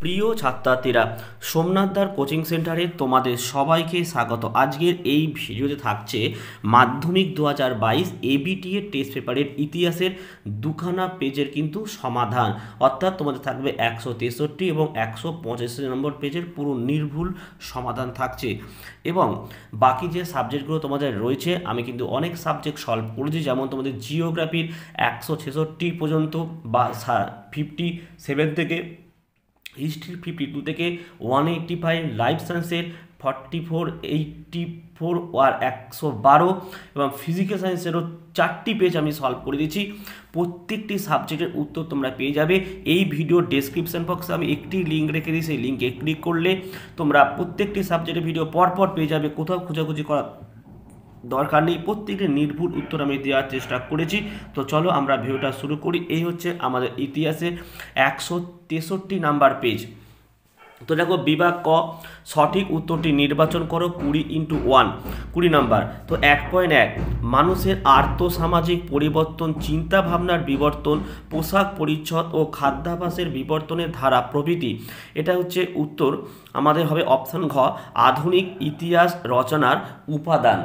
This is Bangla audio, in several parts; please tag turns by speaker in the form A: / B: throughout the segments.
A: প্রিয় ছাত্রছাত্রীরা, সোমনাথদার কোচিং সেন্টারে তোমাদের সবাইকে স্বাগত। আজকের এই ভিডিওতে থাকছে মাধ্যমিক 2022 এবিটি এর টেস্ট পেপারের ইতিহাসের দুখানা পেজের কিন্তু সমাধান, অর্থাৎ তোমাদের থাকবে 163 এবং 185 নম্বর পেজের পুরো নির্ভুল সমাধান থাকছে। এবং বাকি যে সাবজেক্টগুলো তোমাদের রয়েছে, আমি কিন্তু অনেক সাবজেক্ট সলভ করেছি, যেমন তোমাদের জিওগ্রাফির 166 পর্যন্ত বা 57 থেকে, হিস্ট্রি 52 থেকে 185, লাইফ সায়েন্সের 44, 84 আর 112 এবং ফিজিক্যাল সায়েন্সেরও 4টি পেজ আমি সলভ করে দিচ্ছি। প্রত্যেকটি সাবজেক্টের উত্তর তোমরা পেয়ে যাবে। এই ভিডিও ডেসক্রিপশন বক্সে আমি একটি লিঙ্ক রেখে দিই, সেই লিঙ্কে ক্লিক করলে তোমরা প্রত্যেকটি সাবজেক্টের ভিডিও পরপর পেয়ে যাবে, কোথাও খোঁজাখুঁজি করা দরকার নেই। প্রত্যেকটি নির্ভুল উত্তর আমি দেওয়ার চেষ্টা করেছি। তো চলো আমরা ভিডিওটা শুরু করি। এই হচ্ছে আমাদের ইতিহাসের 163 নাম্বার পেজ। তো দেখো, বিভাগ ক, সঠিক উত্তরটি নির্বাচন করো 20x1, 20 নাম্বার। তো 1.1, মানুষের আর্থসামাজিক পরিবর্তন, চিন্তাভাবনার বিবর্তন, পোশাক পরিচ্ছদ ও খাদ্যাভ্যাসের বিবর্তনের ধারা প্রভৃতি। এটা হচ্ছে উত্তর আমাদের হবে অপশান ঘ, আধুনিক ইতিহাস রচনার উপাদান।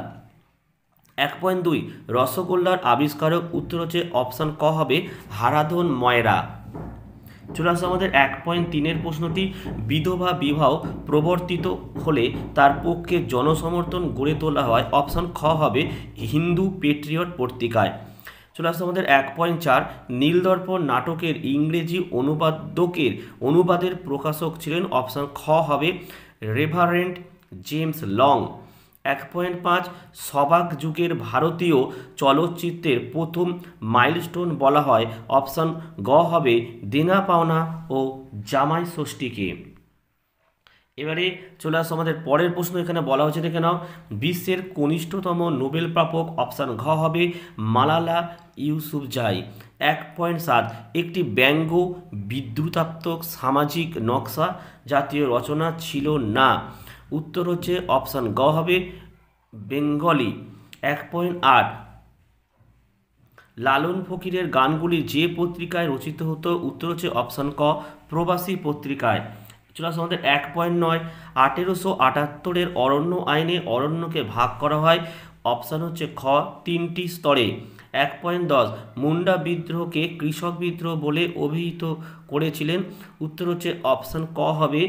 A: 1.2, রসগোল্লার আবিষ্কারক, উত্তর হচ্ছে অপশান ক হবে হারাধন ময়রা। চলে আসছে আমাদের 1.3 প্রশ্নটি, বিধবা বিবাহ প্রবর্তিত হলে তার পক্ষে জনসমর্থন গড়ে তোলা হয়, অপশান খ হবে হিন্দু পেট্রিয়ট পত্রিকায়। চলে আসছে আমাদের 1.4, নীলদর্পণ নাটকের ইংরেজি অনুবাদের প্রকাশক ছিলেন, অপশান খ হবে রেভারেন্ড জেমস লং। 1.5, সবাক যুগের ভারতীয় চলচ্চিত্রের প্রথম মাইলস্টোন বলা হয়, অপশান গ হবে দেনা পাওনা ও জামাই ষষ্ঠীকে। এবারে চলে আসো আমাদের পরের প্রশ্ন। এখানে বলা হচ্ছে, দেখে নাও, বিশ্বের কনিষ্ঠতম নোবেল প্রাপক, অপশান ঘ হবে মালালা ইউসুফজাই। 1.7, একটি ব্যঙ্গ বিদ্রুতাত্মক সামাজিক নকশা জাতীয় রচনা ছিল না, উত্তর হচ্ছে অপশান গ হবে বেঙ্গলি। 1.8, লালন ফকিরের গানগুলি যে পত্রিকায় রচিত হতো, উত্তর হচ্ছে অপশান ক প্রবাসী পত্রিকায়। চলে আসো আমাদের 1.9, 1878 অরণ্য আইনে অরণ্যকে ভাগ করা হয়, অপশান হচ্ছে খ 3টি স্তরে। 1.10, মুন্ডা বিদ্রোহকে কৃষক বিদ্রোহ বলে অভিহিত করেছিলেন, উত্তর হচ্ছে অপশান ক হবে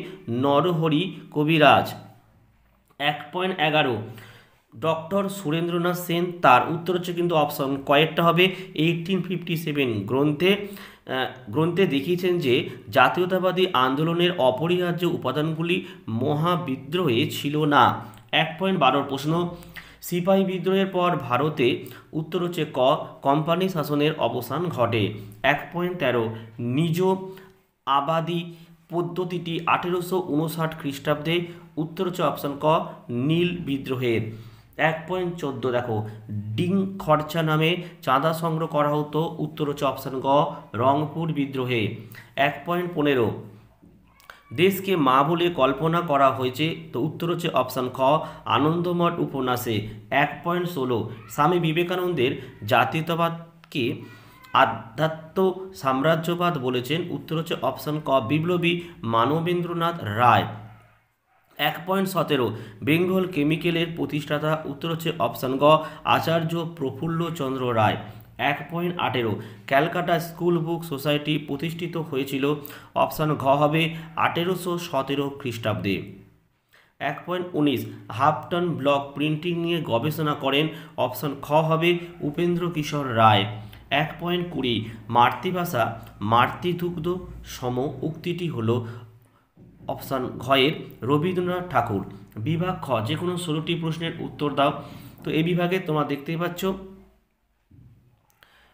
A: নরহরি কবিরাজ। 1.11, ডক্টর সুরেন্দ্রনাথ সেন, তার উত্তর হচ্ছে কিন্তু অপশান কয়েকটা হবে 1857 গ্রন্থে দেখিয়েছেন যে জাতীয়তাবাদী আন্দোলনের অপরিহার্য উপাদানগুলি মহাবিদ্রোহে ছিল না। 1.12 প্রশ্ন, সিপাহী বিদ্রোহের পর ভারতে, উত্তর হচ্ছে ক কোম্পানি শাসনের অবসান ঘটে। 1.13, নিজ আবাদি পদ্ধতিটি 1859 খ্রিস্টাব্দে, উত্তর হচ্ছে অপশান ক নীল বিদ্রোহের। 1.14, দেখো, ডিং খরচা নামে চাঁদা সংগ্রহ করা হতো, উত্তর হচ্ছে অপশান গ রংপুর বিদ্রোহে। 1.15, দেশকে মা বলে কল্পনা করা হয়েছে, তো উত্তর হচ্ছে অপশান খ আনন্দমঠ উপন্যাসে। 1.16, স্বামী বিবেকানন্দের জাতীয়তাবাদকে আধ্যাত্ম সাম্রাজ্যবাদ বলেছেন, উত্তর হচ্ছে অপশান ক বিপ্লবী মানবেন্দ্রনাথ রায়। 1.17, বেঙ্গল কেমিক্যালের প্রতিষ্ঠাতা, উত্তর হচ্ছে অপশান গ আচার্য প্রফুল্লচন্দ্র রায়। 1.18, ক্যালকাটা স্কুল বুক সোসাইটি প্রতিষ্ঠিত হয়েছিল, অপশান ঘ হবে 1817 খ্রিস্টাব্দে। 1.19, হাফটন ব্লক প্রিন্টিং নিয়ে গবেষণা করেন, অপশান খ হবে উপেন্দ্র কিশোর রায়। 1.20, মাতৃভাষা মাতৃদুগ্ধ সম, উক্তিটি হলো অপশান ঘয়ের রবীন্দ্রনাথ ঠাকুর। বিভাগ খ, যে কোনো 16টি প্রশ্নের উত্তর দাও। তো এই বিভাগে তোমরা দেখতেই পাচ্ছ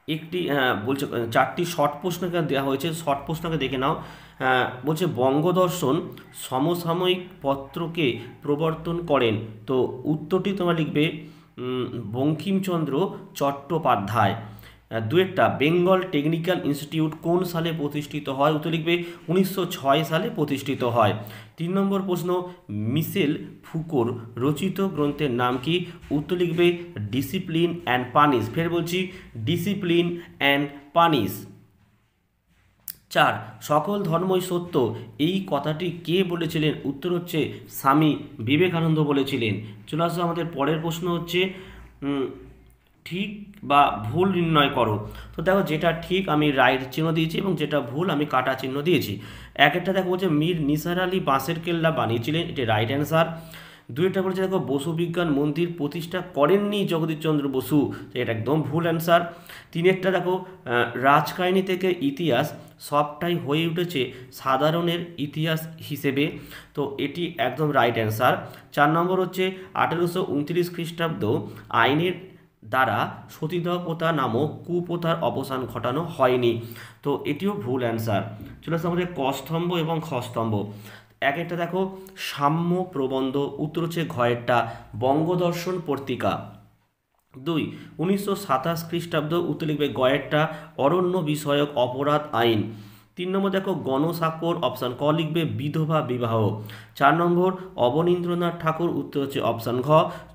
A: একটি বলছে 4টি শর্ট প্রশ্ন দেওয়া হয়েছে, শর্ট প্রশ্নকে দেখে নাও। বলছে বঙ্গদর্শন সমসাময়িক পত্রকে প্রবর্তন করেন, তো উত্তরটি তোমরা লিখবে বঙ্কিমচন্দ্র চট্টোপাধ্যায়। 2টা, বেঙ্গল টেকনিক্যাল ইনস্টিটিউট কোন সালে প্রতিষ্ঠিত হয়, উত্তর লিখবে 1906 সালে প্রতিষ্ঠিত হয়। 3 নম্বর প্রশ্ন, মিশেল ফুকোর রচিত গ্রন্থের নাম কি, উত্তর লিখবে ডিসিপ্লিন অ্যান্ড পানিশ। ফের বলছি ডিসিপ্লিন অ্যান্ড পানিশ। 4 সকল ধর্মই সত্য এই কথাটি কে বলেছিলেন? উত্তর হচ্ছে স্বামী বিবেকানন্দ বলেছিলেন। চলে আসো আমাদের পরের প্রশ্ন হচ্ছে ঠিক বা ভুল নির্ণয় করো। তো দেখো, যেটা ঠিক আমি রাইট চিহ্ন দিয়েছি এবং যেটা ভুল আমি কাটা চিহ্ন দিয়েছি। একটা দেখো বলছে মীর নিসার আলী বাঁশের কেল্লা বানিয়েছিলেন, এটি রাইট অ্যান্সার। দুইটা বলছে দেখো বসু বিজ্ঞান মন্দির প্রতিষ্ঠা করেননি জগদীশচন্দ্র বসু, এটা একদম ভুল অ্যান্সার। তিনেরটা দেখো রাজকাহিনী থেকে ইতিহাস সবটাই হয়ে উঠেছে সাধারণের ইতিহাস হিসেবে, তো এটি একদম রাইট অ্যান্সার। 4 নম্বর হচ্ছে 1829 খ্রিস্টাব্দ আইনের দ্বারা সতীদাহ প্রথা নামক কুপ্রথার অবসান ঘটানো হয়নি, তো এটিও ভুল অ্যান্সার। চলে আসছে আমাদের ক স্তম্ভ এবং খ স্তম্ভ। একটা দেখো সাম্য প্রবন্ধ, উত্তর হচ্ছে ঘয়েরটা বঙ্গদর্শন পত্রিকা। 2 1927 খ্রিস্টাব্দ, উত্তর লিখবে গয়েরটা অরণ্য বিষয়ক অপরাধ আইন। 3 নম্বর দেখো গণস্বাক্ষর, অপশান ক লিখবে বিধবা বিবাহ। 4 নম্বর অবনীন্দ্রনাথ ঠাকুর, উত্তর হচ্ছে অপশান ঘ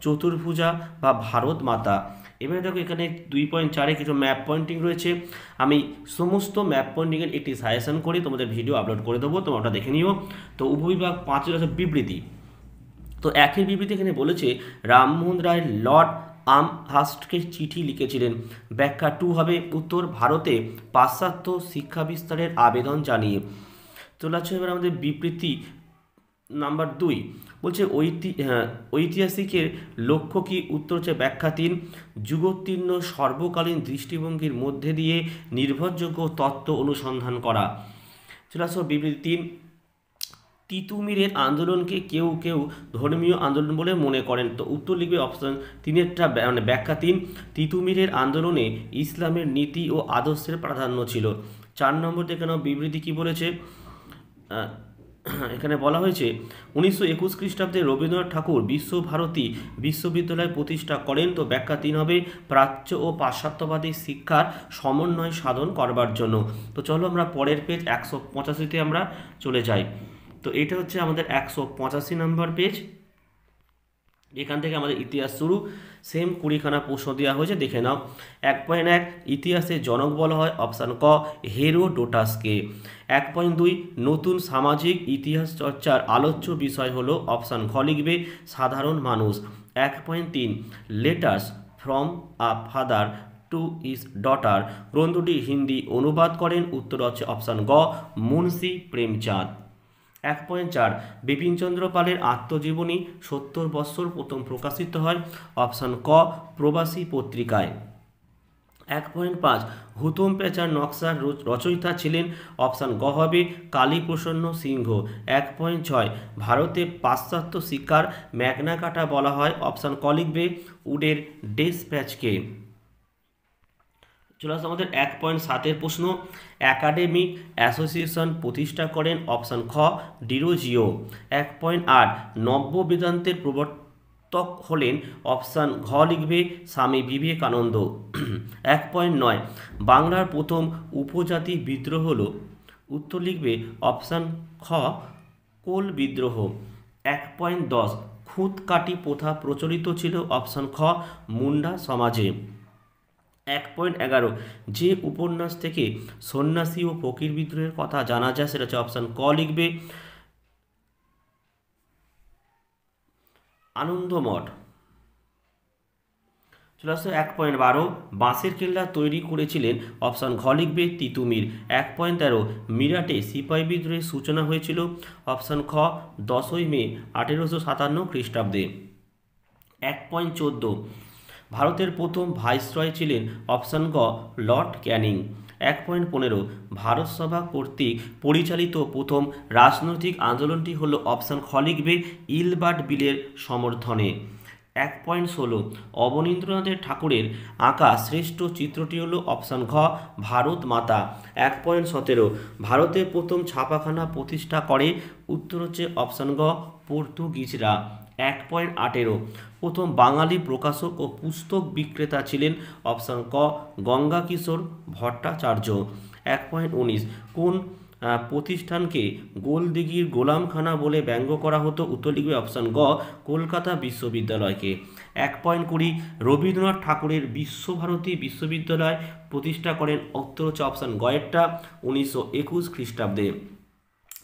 A: চতুর্ভুজা বা ভারত মাতা। এবারে দেখো এখানে 2.4-এ কিছু ম্যাপ পয়েন্টিং রয়েছে, আমি সমস্ত ম্যাপ পয়েন্টিংয়ের একটি সাজেশন করে তোমাদের ভিডিও আপলোড করে দেবো, তোমরা ওটা দেখে নিও। তো উপবিভাগ 5-এর হচ্ছে বিবৃতি। তো একই বিবৃতি এখানে বলেছে রামমোহন রায় লর্ড আমহার্স্টকে চিঠি লিখেছিলেন। ব্যাখ্যা 2 হবে উত্তর ভারতে পাশ্চাত্য শিক্ষা বিস্তারের আবেদন জানিয়ে। চলে আসছে এবার আমাদের বিবৃতি নাম্বার 2, বলছে ঐতিহাসিকের লক্ষ্য কি? উত্তর হচ্ছে ব্যাখ্যা 3 যুগোত্তীর্ণ সর্বকালীন দৃষ্টিভঙ্গির মধ্যে দিয়ে নির্ভরযোগ্য তত্ত্ব অনুসন্ধান করা। চলে আসো বিবৃতি 3, তিতুমিরের আন্দোলনকে কেউ কেউ ধর্মীয় আন্দোলন বলে মনে করেন, তো উত্তর লিখবে অপশন 3-এরটা মানে ব্যাখ্যা 3 তিতুমিরের আন্দোলনে ইসলামের নীতি ও আদর্শের প্রাধান্য ছিল। 4 নম্বর দেখে নাও বিবৃতি কি বলেছে। এখানে বলা হয়েছে 1921 খ্রিস্টাব্দে রবীন্দ্রনাথ ঠাকুর বিশ্বভারতী বিশ্ববিদ্যালয় প্রতিষ্ঠা করেন, তো ব্যাখ্যা 3 হবে প্রাচ্য ও পাশ্চাত্যবাদী শিক্ষার সমন্বয় সাধন করবার জন্য। তো চলো আমরা পরের পেজ 185-তে আমরা চলে যাই। তো এটা হচ্ছে আমাদের 185 নম্বর পেজ, এখান থেকে আমাদের ইতিহাস শুরু। সেম 20খানা প্রশ্ন দেওয়া হয়েছে, দেখে নাও। 1.1 ইতিহাসের জনক বলা হয়, অপশান ক হেরোডোটাসকে। 1.2 নতুন সামাজিক ইতিহাস চর্চার আলোচ্য বিষয় হলো, অপশান খ লিখবে সাধারণ মানুষ। 1.3 letters from a father to is daughter গ্রন্থটি হিন্দি অনুবাদ করেন, উত্তর হচ্ছে অপশান গ মুন্সি প্রেমচাঁদ। 1.4 বিপিনচন্দ্র পালের আত্মজীবনী 70 বৎসর প্রথম প্রকাশিত হয়, অপশান ক প্রবাসী পত্রিকায়। 1.5 হুতম পেঁচার নকশার রচয়িতা ছিলেন, অপশান গ হবে কালীপ্রসন্ন সিংহ। 1.6 ভারতে পাশ্চাত্য শিক্ষার ম্যাগনা কাটা বলা হয়, অপশান ক লিখবে উডের ডেসপ্যাচকে। চলে আসছে আমাদের 1.7-এর প্রশ্ন, একাডেমিক অ্যাসোসিয়েশন প্রতিষ্ঠা করেন, অপশান খ ডিরোজিও। 1.8 নব্য বেদান্তের প্রবর্তক হলেন, অপশান ঘ লিখবে স্বামী বিবেকানন্দ। 1.9 বাংলার প্রথম উপজাতি বিদ্রোহ হলো, উত্তর লিখবে অপশান খ কোল বিদ্রোহ। 1.10 খুঁতকাটি প্রথা প্রচলিত ছিল, অপশান খ মুন্ডা সমাজে। 1.11 যে উপন্যাস থেকে সন্ন্যাসী ও ফকির বিদ্রোহের কথা জানা যায় সেটা হচ্ছে অপশান ক লিখবে আনন্দমঠ। চলে আসছে 1.12 বাঁশের কেল্লা তৈরি করেছিলেন, অপশান ঘ লিখবে তিতুমির। 1.13 মিরাটে সিপাহী বিদ্রোহের সূচনা হয়েছিল, অপশান খ 10ই মে 1857 খ্রিস্টাব্দে। 1.14 ভারতের প্রথম ভাইসরয় ছিলেন, অপশান গ লর্ড ক্যানিং। 1.15 ভারত সভা কর্তৃক পরিচালিত প্রথম রাজনৈতিক আন্দোলনটি হল, অপশান খ লিখবে ইলবার্ট বিলের সমর্থনে। 1.16 অবনীন্দ্রনাথের ঠাকুরের আঁকা শ্রেষ্ঠ চিত্রটি হল, অপশান ঘ ভারত মাতা। 1.17 ভারতের প্রথম ছাপাখানা প্রতিষ্ঠা করে, উত্তর হচ্ছে অপশান গ পর্তুগিজরা। 1.18 প্রথম বাঙালি প্রকাশক ও পুস্তক বিক্রেতা ছিলেন, অপশান ক গঙ্গা কিশোর ভট্টাচার্য। 1.19 কোন প্রতিষ্ঠানকে গোলদিঘির গোলামখানা বলে ব্যঙ্গ করা হতো? উত্তর লিখবে অপশান গ, কলকাতা বিশ্ববিদ্যালয়কে। 1 পয়েন্ট করি, রবীন্দ্রনাথ ঠাকুরের বিশ্বভারতী বিশ্ববিদ্যালয় প্রতিষ্ঠা করেন? উত্তর হচ্ছে অপশান গ এরটা 1921 খ্রিস্টাব্দে।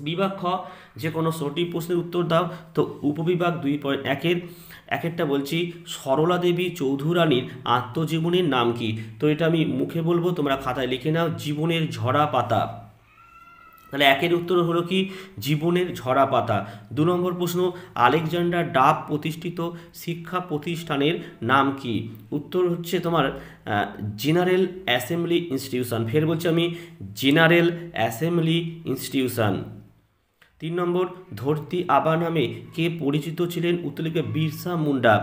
A: বিভাগ খ, যে কোনো সঠিক প্রশ্নের উত্তর দাও। তো উপবিভাগ 2.1-এর একটা বলছি, সরলা দেবী চৌধুরানীর আত্মজীবনীর নাম কি? তো এটা আমি মুখে বলবো, তোমরা খাতায় লিখে নাও, জীবনের ঝরা পাতা। তাহলে 1-এর উত্তর হলো কি, জীবনের ঝরা পাতা। 2 নম্বর প্রশ্ন, আলেকজান্ডার ডাব প্রতিষ্ঠিত শিক্ষা প্রতিষ্ঠানের নাম কি? উত্তর হচ্ছে তোমার জেনারেল অ্যাসেম্বলি ইনস্টিটিউশন। ফের বলছি আমি, জেনারেল অ্যাসেম্বলি ইনস্টিটিউশন। 3 নম্বর, ধরতি আবা নামে কে পরিচিত ছিলেন? উত্তর লিখবে বিরসা মুন্ডা।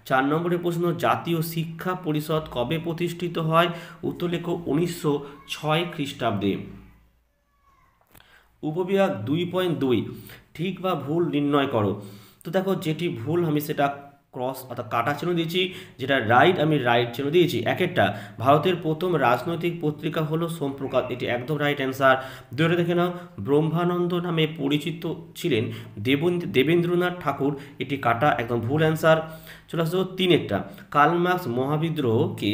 A: 4 নম্বরের প্রশ্ন, জাতীয় শিক্ষা পরিষদ কবে প্রতিষ্ঠিত হয়? উত্তর লেখো 1906 খ্রিস্টাব্দে। উপবিভাগ 2.2, ঠিক বা ভুল নির্ণয় করো। তো দেখো, যেটি ভুল আমি সেটা ক্রস অর্থাৎ কাটা চিহ্ন দিয়েছি, যেটা রাইট আমি রাইট চিহ্ন দিয়েছি। একটা, ভারতের প্রথম রাজনৈতিক পত্রিকা হলো সোমপ্রকাশ, এটি একদম রাইট অ্যান্সার। 2টা দেখে নাও, ব্রহ্মানন্দ নামে পরিচিত ছিলেন দেবেন্দ্রনাথ ঠাকুর, এটি কাটা, একদম ভুল অ্যান্সার। চলে আসো 3-একটা, কার্ল মার্কস মহাবিদ্রোহকে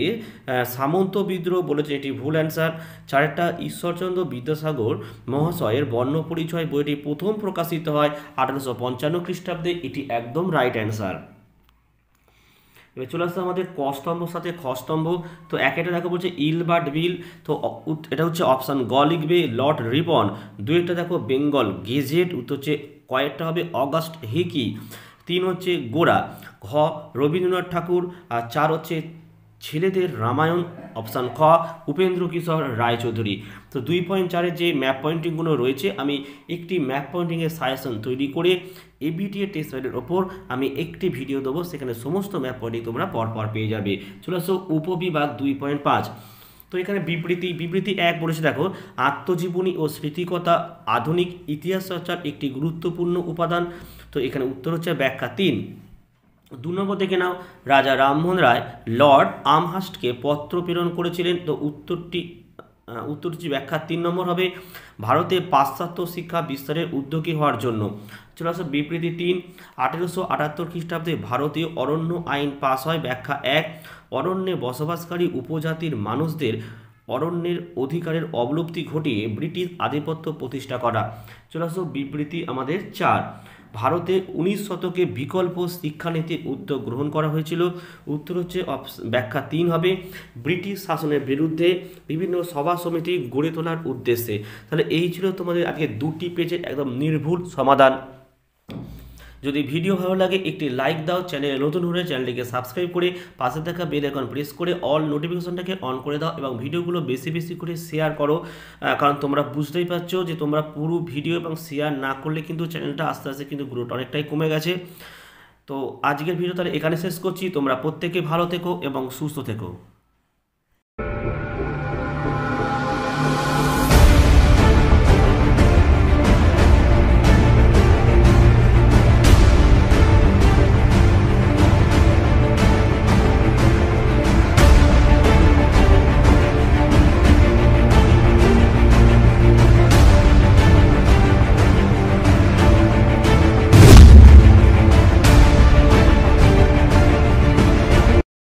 A: সামন্ত বিদ্রোহ বলেছে, এটি ভুল অ্যান্সার। 4-একটা, ঈশ্বরচন্দ্র বিদ্যাসাগর মহাশয়ের বর্ণপরিচয় বইটি প্রথম প্রকাশিত হয় 1855 খ্রিস্টাব্দে, এটি একদম রাইট অ্যান্সার। এবার চলে আসছে আমাদের ক স্তম্ভর সাথে খ স্তম্ভ। তো একটা দেখো বলছে ইলবার্ট বিল, তো এটা হচ্ছে অপশান গ লিখবে, লর্ড রিপন। 2-একটা দেখো বেঙ্গল গেজেট, উত্তর হচ্ছে কয়েকটা হবে অগাস্ট হিকি। 3 হচ্ছে গোরা, ঘ রবীন্দ্রনাথ ঠাকুর। আর 4 হচ্ছে ছেলেদের রামায়ণ, অপশান খ উপেন্দ্র কিশোর রায়চৌধুরী। তো 2.4-এর যে ম্যাপ পয়েন্টিংগুলো রয়েছে, আমি একটি ম্যাপ পয়েন্টিংয়ের সাজেশন তৈরি করে এবিটিএ টেস্ট প্যাডের ওপর আমি একটি ভিডিও দেবো, সেখানে সমস্ত ম্যাপ পয়েন্টিং তোমরা পরপর পেয়ে যাবে। চলে আসো উপবিভাগ 2.5। তো এখানে বিবৃতি 1 বলেছে, দেখো, আত্মজীবনী ও স্মৃতিকথা আধুনিক ইতিহাস চর্চার একটি গুরুত্বপূর্ণ উপাদান। তো এখানে উত্তর হচ্ছে ব্যাখ্যা 3। 2 নম্বর দেখে নাও, রাজা রামমোহন রায় লর্ড আমহার্স্টকে পত্র প্রেরণ করেছিলেন। তো উত্তরটি ব্যাখ্যা 3 নম্বর হবে, ভারতে পাশ্চাত্য শিক্ষা বিস্তারের উদ্যোগী হওয়ার জন্য। চলে আসো বিবৃতি 3। 1878 খ্রিস্টাব্দে ভারতীয় অরণ্য আইন পাস হয়। ব্যাখ্যা 1, অরণ্যে বসবাসকারী উপজাতির মানুষদের অরণ্যের অধিকারের অবলুপ্তি ঘটিয়ে ব্রিটিশ আধিপত্য প্রতিষ্ঠা করা। চলে আসো বিবৃতি আমাদের 4, ভারতে 19 শতকে বিকল্প শিক্ষানীতির উদ্যোগ গ্রহণ করা হয়েছিল। উত্তর হচ্ছে ব্যাখ্যা 3 হবে, ব্রিটিশ শাসনের বিরুদ্ধে বিভিন্ন সভা সমিতি গড়ে তোলার উদ্দেশ্যে। তাহলে এই ছিল তোমাদের আজকে 2টি পেজের একদম নির্ভুল সমাধান। যদি ভিডিও ভালো লাগে একটি লাইক দাও, চ্যানেলে নতুন হলে চ্যানেলটিকে সাবস্ক্রাইব করে পাশে থাকা বেল আইকন প্রেস করে অল নোটিফিকেশনটাকে অন করে দাও এবং ভিডিওগুলো বেশি বেশি করে শেয়ার করো, কারণ তোমরা বুঝতেই পারছো যে তোমরা পুরো ভিডিও এবং শেয়ার না করলে কিন্তু চ্যানেলটা আস্তে আস্তে কিন্তু গ্রোথ অনেকটাই কমে গেছে। তো আজকের ভিডিও তাহলে এখানে শেষ করছি, তোমরা প্রত্যেকে ভালো থেকো এবং সুস্থ থেকো।